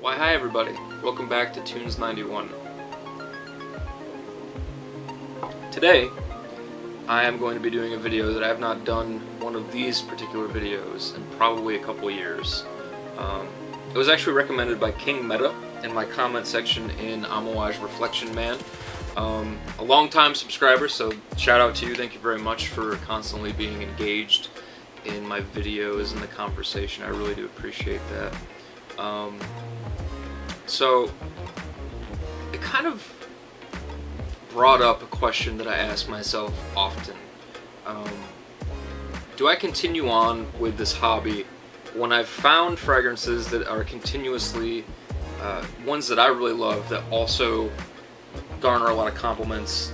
Why hi everybody, welcome back to Tunes91. Today, I am going to be doing a video that I have not done one of these particular videos in probably a couple years. It was actually recommended by King Meta in my comment section in Amouage Reflection Man. A long-time subscriber, so shout out to you, thank you very much for constantly being engaged in my videos and the conversation. I really do appreciate that. So, it kind of brought up a question that I ask myself often. Do I continue on with this hobby when I've found fragrances that are continuously ones that I really love that also garner a lot of compliments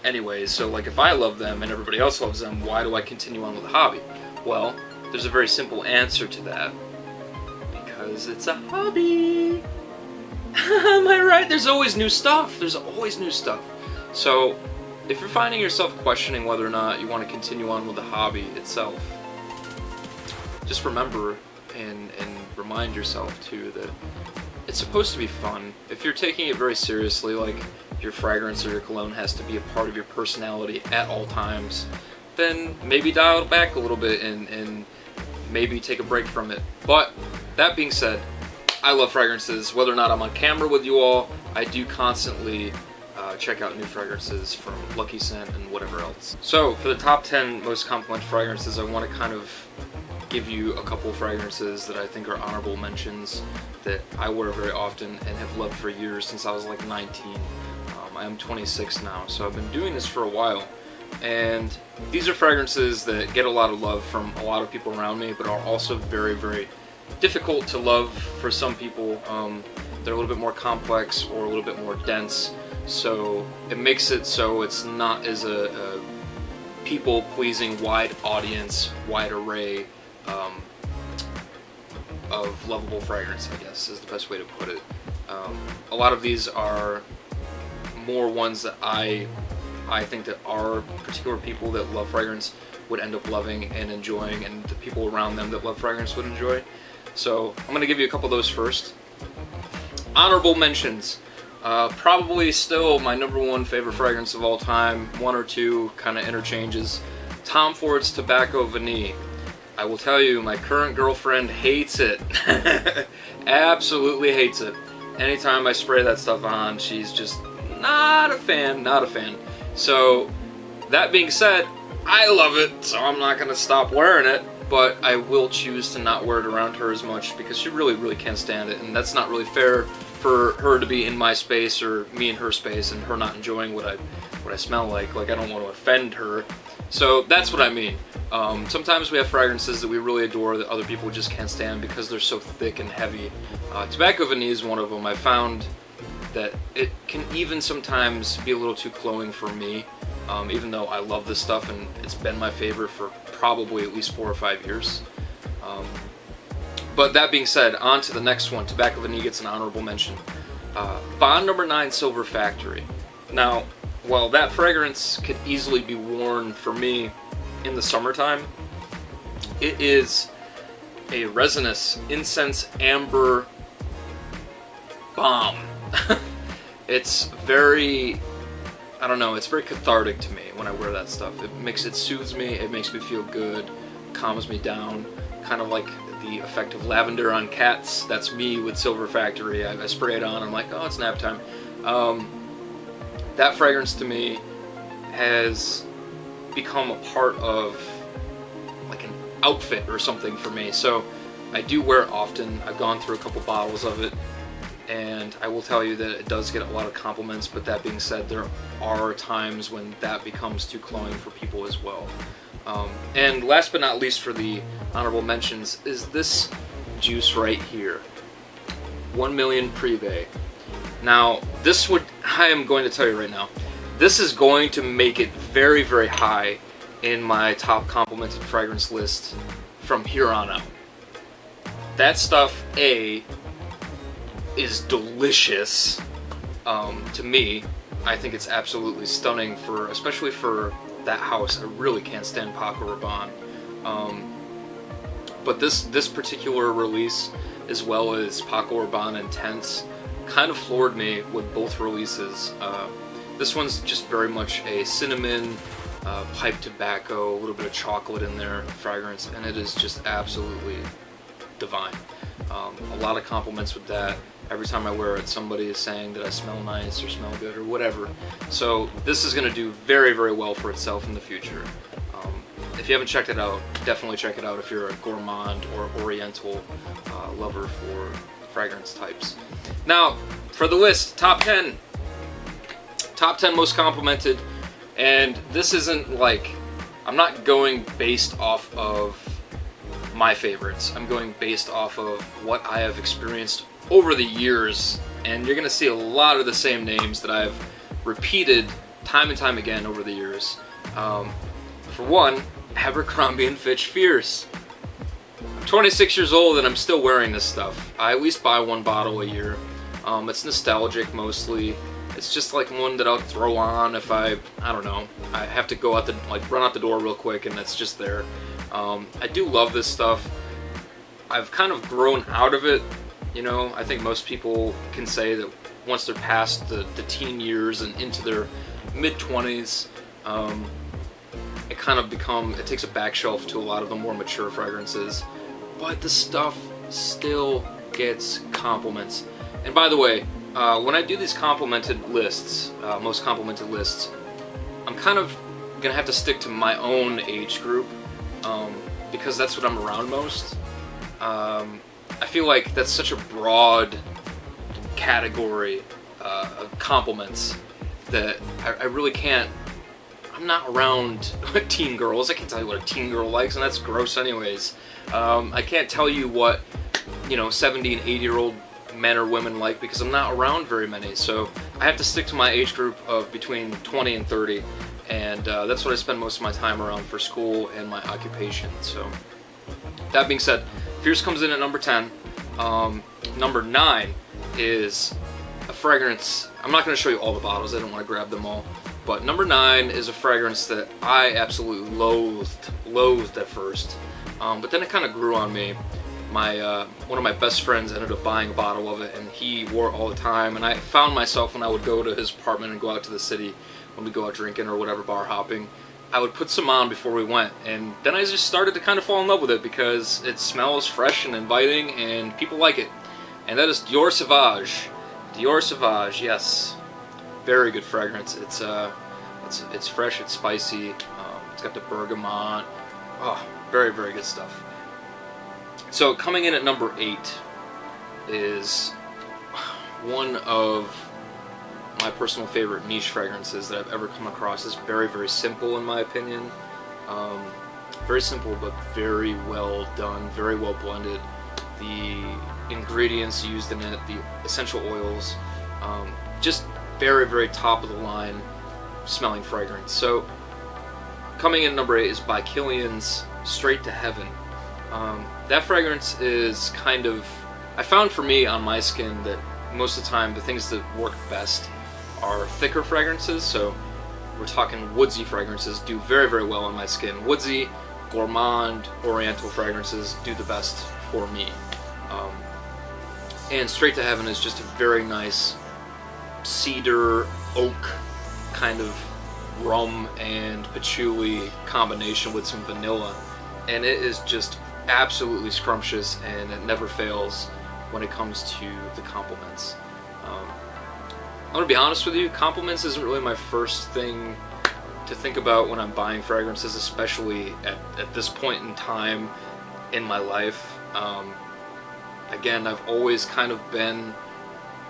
anyways? So like if I love them and everybody else loves them, why do I continue on with the hobby? Well, there's a very simple answer to that. Because it's a hobby. Am I right? There's always new stuff. There's always new stuff. So, if you're finding yourself questioning whether or not you want to continue on with the hobby itself, just remember and remind yourself too that it's supposed to be fun. If you're taking it very seriously, like your fragrance or your cologne has to be a part of your personality at all times, then maybe dial it back a little bit and maybe take a break from it. But that being said, I love fragrances. Whether or not I'm on camera with you all, I do constantly check out new fragrances from Lucky Scent and whatever else. So for the top 10 most complimented fragrances, I want to kind of give you a couple fragrances that I think are honorable mentions that I wear very often and have loved for years since I was like 19. I am 26 now, so I've been doing this for a while. And these are fragrances that get a lot of love from a lot of people around me, but are also very, very difficult to love for some people. They're a little bit more complex or a little bit more dense, so it makes it so it's not as a people-pleasing, wide audience, wide array of lovable fragrance, I guess is the best way to put it. A lot of these are more ones that I think that our particular people that love fragrance would end up loving and enjoying, and the people around them that love fragrance would enjoy. So I'm going to give you a couple of those first. Honorable mentions. Probably still my #1 favorite fragrance of all time. One or two kind of interchanges. Tom Ford's Tobacco Vanille. I will tell you, my current girlfriend hates it. Absolutely hates it. Anytime I spray that stuff on, she's just not a fan, not a fan. So, that being said, I love it, so I'm not going to stop wearing it, but I will choose to not wear it around her as much because she really, really can't stand it, and that's not really fair for her to be in my space or me in her space and her not enjoying what I smell like. Like, I don't want to offend her. So, that's what I mean. Sometimes we have fragrances that we really adore that other people just can't stand because they're so thick and heavy. Tobacco Vanille is one of them. I found that it can even sometimes be a little too cloying for me, even though I love this stuff and it's been my favorite for probably at least 4 or 5 years. But that being said, on to the next one. Tobacco Vanille gets an honorable mention. Bond No. 9 Silver Factory. Now, while that fragrance could easily be worn for me in the summertime, it is a resinous incense amber bomb. It's very, I don't know, it's very cathartic to me when I wear that stuff. It soothes me, it makes me feel good, calms me down, kind of like the effect of lavender on cats. That's me with Silver Factory. I spray it on, I'm like, oh, it's nap time. That fragrance to me has become a part of like an outfit or something for me. So I do wear it often. I've gone through a couple bottles of it, and I will tell you that it does get a lot of compliments, but that being said, there are times when that becomes too cloying for people as well. And last but not least for the honorable mentions is this juice right here. 1 Million Prive. Now, I am going to tell you right now, this is going to make it very, very high in my top complimented fragrance list from here on out. That stuff, A, is delicious to me. I think it's absolutely stunning especially for that house. I really can't stand Paco Rabanne. But this particular release, as well as Paco Rabanne Intense, kind of floored me with both releases. This one's just very much a cinnamon, pipe tobacco, a little bit of chocolate in there fragrance, and it is just absolutely divine. A lot of compliments with that. Every time I wear it, somebody is saying that I smell nice or smell good or whatever. So this is going to do very, very well for itself in the future. If you haven't checked it out, definitely check it out if you're a gourmand or oriental lover for fragrance types. Now, for the list, top 10 most complimented, and this isn't like, I'm not going based off of my favorites. I'm going based off of what I have experienced over the years, and you're gonna see a lot of the same names that I've repeated time and time again over the years. For one, Abercrombie and Fitch Fierce. I'm 26 years old and I'm still wearing this stuff. I at least buy one bottle a year. It's nostalgic mostly. It's just like one that I'll throw on if I don't know, I have to go out run out the door real quick and it's just there. I do love this stuff. I've kind of grown out of it. You know, I think most people can say that once they're past the teen years and into their mid-20s, it takes a back shelf to a lot of the more mature fragrances. But the stuff still gets compliments. And by the way, when I do these complimented lists, most complimented lists, I'm kind of gonna have to stick to my own age group, because that's what I'm around most. I feel like that's such a broad category of compliments that I really can't. I'm not around teen girls. I can't tell you what a teen girl likes, and that's gross anyways. I can't tell you what 70 and 80-year-old men or women like, because I'm not around very many. So I have to stick to my age group of between 20 and 30, and that's what I spend most of my time around for school and my occupation. So that being said, Fierce comes in at number 10. Number 9 is a fragrance. I'm not going to show you all the bottles. I don't want to grab them all. But number 9 is a fragrance that I absolutely loathed at first. But then it kind of grew on me. One of my best friends ended up buying a bottle of it, and he wore it all the time. And I found myself, when I would go to his apartment and go out to the city, when we go out drinking or whatever, bar hopping, I would put some on before we went, and then I just started to kind of fall in love with it because it smells fresh and inviting, and people like it. And that is Dior Sauvage. Dior Sauvage, yes, very good fragrance. It's fresh, it's spicy. It's got the bergamot. Oh, very, very good stuff. So coming in at number 8 is one of my personal favorite niche fragrances that I've ever come across. Is very, very simple in my opinion. Very simple, but very well done, very well blended. The ingredients used in it, the essential oils, just very, very top of the line smelling fragrance. So coming in number 8 is by Killian's Straight to Heaven. That fragrance is kind of, I found for me on my skin that most of the time the things that work best are thicker fragrances. So we're talking woodsy fragrances do very, very well on my skin. Woodsy, gourmand, oriental fragrances do the best for me. And Straight to Heaven is just a very nice cedar, oak kind of rum and patchouli combination with some vanilla. And it is just absolutely scrumptious, and it never fails when it comes to the compliments. I'm gonna be honest with you, compliments isn't really my first thing to think about when I'm buying fragrances, especially at this point in time in my life. Again, I've always kind of been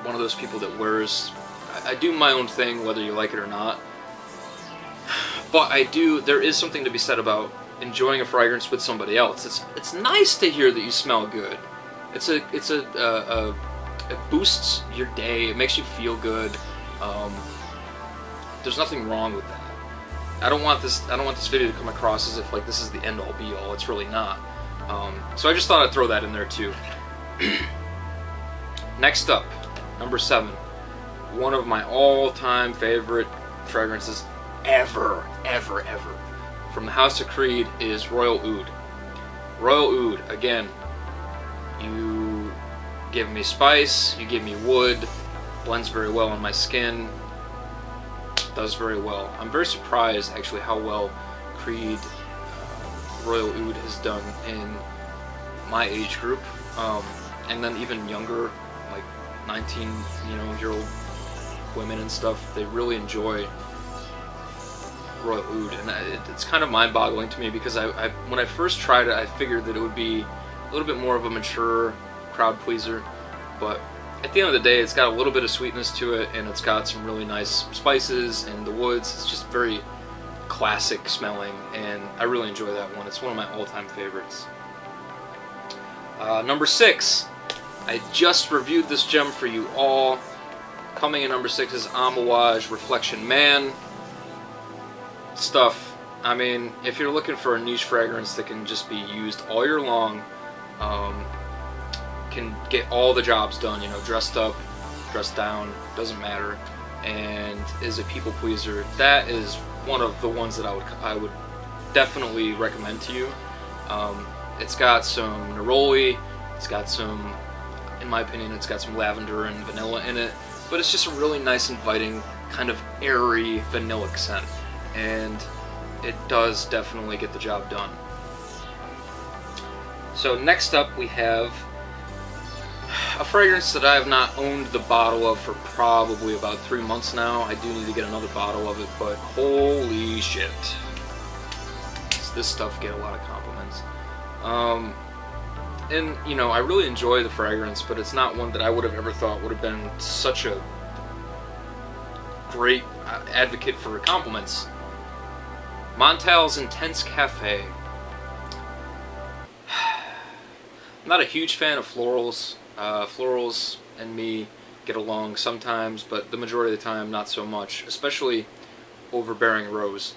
one of those people that wears, I do my own thing whether you like it or not, but there is something to be said about enjoying a fragrance with somebody else. It's nice to hear that you smell good. It boosts your day. It makes you feel good. There's nothing wrong with that. I don't want this video to come across as if like this is the end all be all. It's really not. So I just thought I'd throw that in there too. Next up, number 7, one of my all-time favorite fragrances ever, from the House of Creed is Royal Oud. Royal Oud, again, you give me spice, you give me wood, blends very well on my skin, does very well. I'm very surprised actually how well Creed Royal Oud has done in my age group, and then even younger, like 19-year-old women and stuff. They really enjoy Royal Oud, and it's kind of mind-boggling to me because I when I first tried it, I figured that it would be a little bit more of a mature crowd pleaser, but at the end of the day, it's got a little bit of sweetness to it, and it's got some really nice spices and the woods. It's just very classic smelling, and I really enjoy that one. It's one of my all-time favorites. Number 6, I just reviewed this gem for you all. Coming in number 6 is Amouage Reflection. Man, stuff. I mean, if you're looking for a niche fragrance that can just be used all year long, can get all the jobs done, you know, dressed up, dressed down, doesn't matter, and is a people pleaser, that is one of the ones that I would definitely recommend to you. It's got some neroli, it's got some, in my opinion, it's got some lavender and vanilla in it, but it's just a really nice, inviting, kind of airy vanillic scent, and it does definitely get the job done. So next up we have a fragrance that I have not owned the bottle of for probably about 3 months now. I do need to get another bottle of it, but holy shit, does this stuff get a lot of compliments. And you know, I really enjoy the fragrance, but it's not one that I would have ever thought would have been such a great advocate for compliments. Montale's Intense Cafe. I'm not a huge fan of florals. Florals and me get along sometimes, but the majority of the time not so much, especially overbearing rose.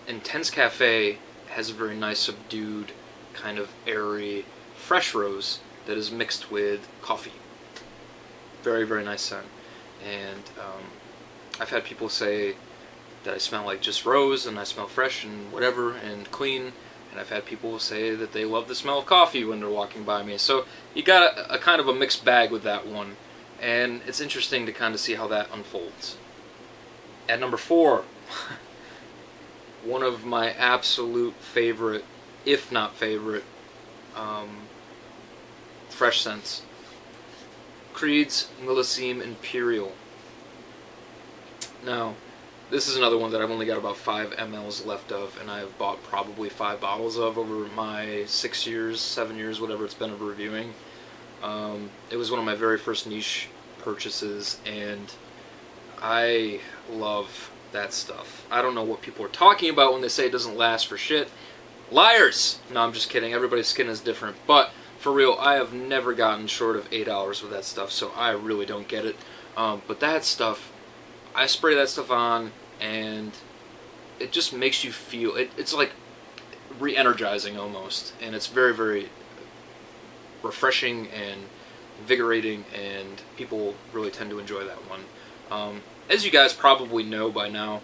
Intense Cafe has a very nice subdued, kind of airy, fresh rose that is mixed with coffee. Very, very nice scent. And I've had people say that I smell like just rose and I smell fresh and whatever and clean. And I've had people say that they love the smell of coffee when they're walking by me. So you got a kind of a mixed bag with that one. And it's interesting to kind of see how that unfolds. At number 4, one of my absolute favorite, if not favorite, fresh scents. Creed's Millesime Imperial. Now, this is another one that I've only got about 5 mLs left of, and I've bought probably 5 bottles of over my 6 years, 7 years, whatever it's been of reviewing. It was one of my very first niche purchases, and I love that stuff. I don't know what people are talking about when they say it doesn't last for shit. Liars! No, I'm just kidding. Everybody's skin is different. But, for real, I have never gotten short of 8 hours with that stuff, so I really don't get it. But that stuff, I spray that stuff on, and it just makes you feel, it's like re-energizing almost, and it's very, very refreshing and invigorating, and people really tend to enjoy that one. As you guys probably know by now,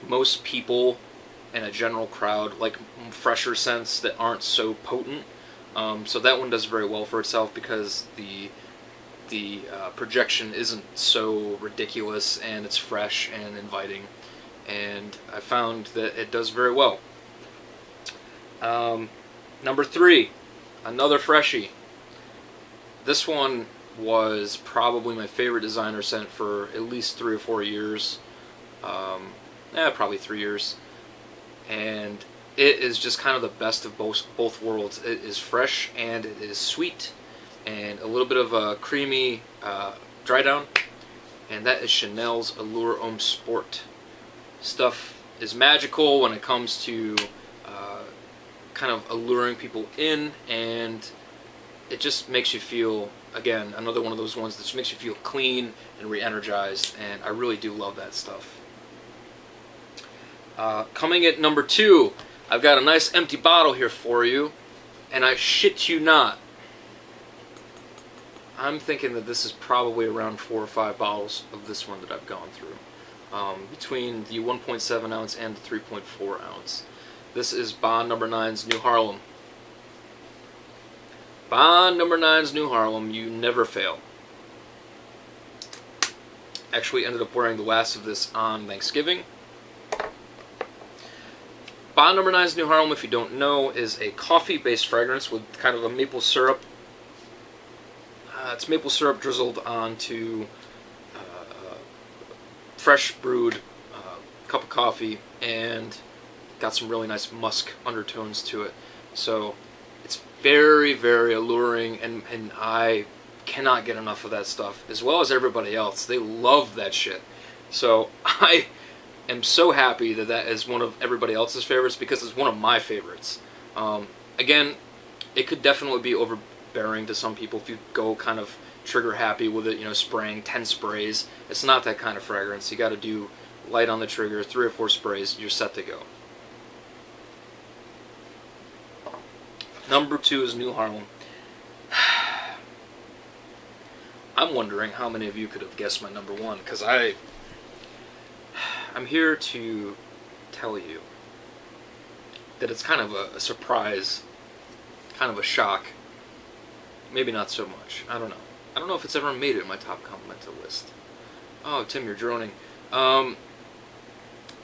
most people in a general crowd like fresher scents that aren't so potent, so that one does very well for itself because the projection isn't so ridiculous, and it's fresh and inviting, and I found that it does very well. Number 3, another freshie. This one was probably my favorite designer scent for at least 3 or 4 years. Probably 3 years. And it is just kind of the best of both worlds. It is fresh and it is sweet, and a little bit of a creamy dry down, and that is Chanel's Allure Homme Sport. Stuff is magical when it comes to kind of alluring people in, and it just makes you feel, again, another one of those ones that just makes you feel clean and re-energized, and I really do love that stuff. Coming at number 2, I've got a nice empty bottle here for you, and I shit you not, I'm thinking that this is probably around 4 or 5 bottles of this one that I've gone through, between the 1.7 ounce and the 3.4 ounce. This is Bond No. 9's New Haarlem. Bond number 9's New Haarlem, You Never Fail. Actually ended up wearing the last of this on Thanksgiving. Bond number 9's New Haarlem, if you don't know, is a coffee-based fragrance with kind of a maple syrup. It's maple syrup drizzled onto fresh brewed cup of coffee, and got some really nice musk undertones to it. So it's very, very alluring, and I cannot get enough of that stuff, as well as everybody else. They love that shit. So I am so happy that that is one of everybody else's favorites, because it's one of my favorites. Again, it could definitely be overbearing to some people if you go kind of trigger happy with it, you know, spraying 10 sprays. It's not that kind of fragrance. You got to do light on the trigger, 3 or 4 sprays, you're set to go. Number 2 is New Haarlem. I'm wondering how many of you could have guessed my number 1, because I'm here to tell you that it's kind of a surprise, kind of a shock. Maybe not so much. I don't know. I don't know if it's ever made it in my top complimented list. Oh, Tim, you're droning.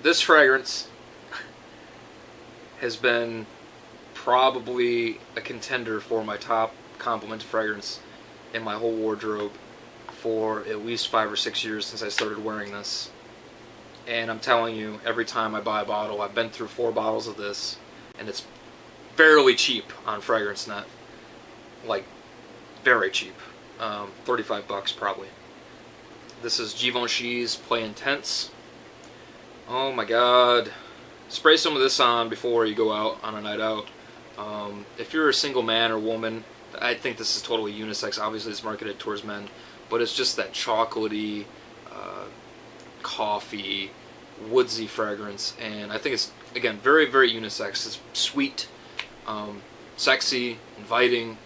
This fragrance has been probably a contender for my top compliment fragrance in my whole wardrobe for at least 5 or 6 years since I started wearing this. And I'm telling you, every time I buy a bottle, I've been through 4 bottles of this, and it's fairly cheap on FragranceNet. Like, very cheap. $35 probably. This is Givenchy's Play Intense. Oh my god. Spray some of this on before you go out on a night out. If you're a single man or woman, I think this is totally unisex. Obviously it's marketed towards men, but it's just that chocolatey, coffee, woodsy fragrance, and I think it's, again, very, very unisex. It's sweet, sexy, inviting.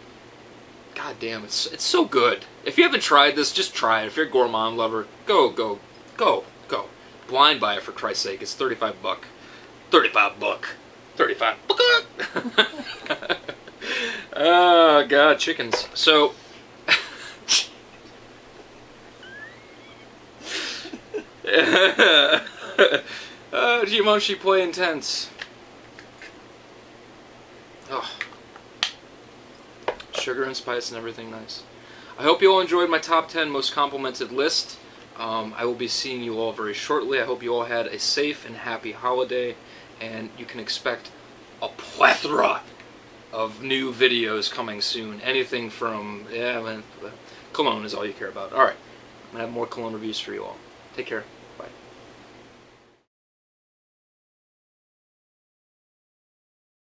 God damn, it's so good. If you haven't tried this, just try it. If you're a gourmand lover, go. Blind buy it, for Christ's sake. It's $35. $35. Oh god, chickens. So Givenchy Play Intense. Oh. Sugar and spice and everything nice. I hope you all enjoyed my top 10 most complimented list. I will be seeing you all very shortly. I hope you all had a safe and happy holiday, and you can expect a plethora of new videos coming soon. Anything from, yeah, man, cologne is all you care about. Alright, I'm going to have more cologne reviews for you all. Take care. Bye.